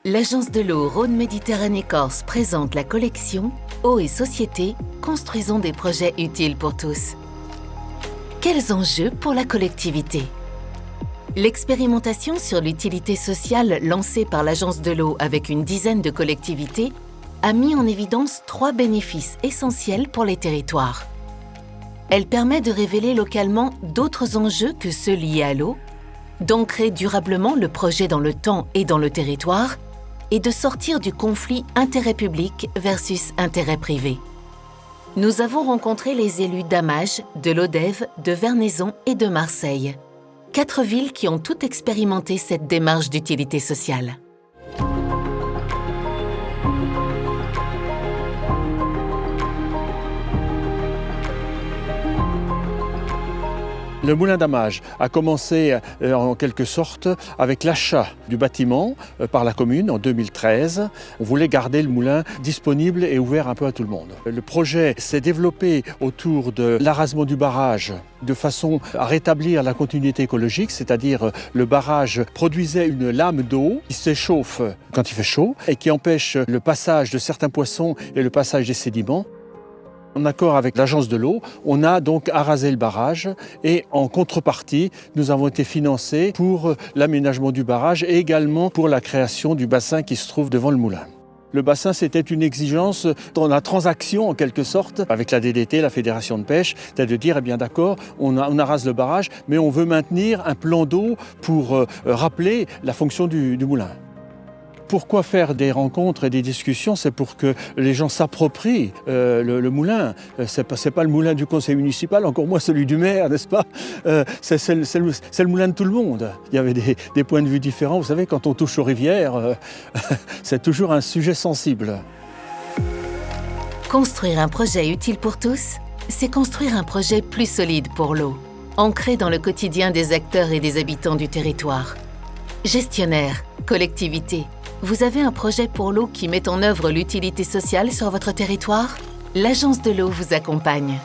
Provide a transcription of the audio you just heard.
L'Agence de l'eau Rhône-Méditerranée-Corse présente la collection Eau et Société, construisons des projets utiles pour tous. Quels enjeux pour la collectivité? L'expérimentation sur l'utilité sociale lancée par l'Agence de l'eau avec une dizaine de collectivités a mis en évidence 3 bénéfices essentiels pour les territoires. Elle permet de révéler localement d'autres enjeux que ceux liés à l'eau, d'ancrer durablement le projet dans le temps et dans le territoire, et de sortir du conflit intérêt public versus intérêt privé. Nous avons rencontré les élus d'Amages, de Lodève, de Vernaison et de Marseille. 4 villes qui ont toutes expérimenté cette démarche d'utilité sociale. Le moulin d'Amages a commencé en quelque sorte avec l'achat du bâtiment par la commune en 2013. On voulait garder le moulin disponible et ouvert un peu à tout le monde. Le projet s'est développé autour de l'arasement du barrage de façon à rétablir la continuité écologique, c'est-à-dire le barrage produisait une lame d'eau qui s'échauffe quand il fait chaud et qui empêche le passage de certains poissons et le passage des sédiments. En accord avec l'Agence de l'eau, on a donc arasé le barrage et en contrepartie, nous avons été financés pour l'aménagement du barrage et également pour la création du bassin qui se trouve devant le moulin. Le bassin, c'était une exigence dans la transaction en quelque sorte avec la DDT, la Fédération de pêche, c'est de dire, eh bien d'accord, on arase le barrage, mais on veut maintenir un plan d'eau pour rappeler la fonction du moulin. Pourquoi faire des rencontres et des discussions? C'est pour que les gens s'approprient le moulin. C'est pas le moulin du conseil municipal, encore moins celui du maire, n'est-ce pas? C'est le moulin de tout le monde. Il y avait des points de vue différents. Vous savez, quand on touche aux rivières, c'est toujours un sujet sensible. Construire un projet utile pour tous, c'est construire un projet plus solide pour l'eau, ancré dans le quotidien des acteurs et des habitants du territoire. Gestionnaires, collectivités, vous avez un projet pour l'eau qui met en œuvre l'utilité sociale sur votre territoire? L'Agence de l'eau vous accompagne.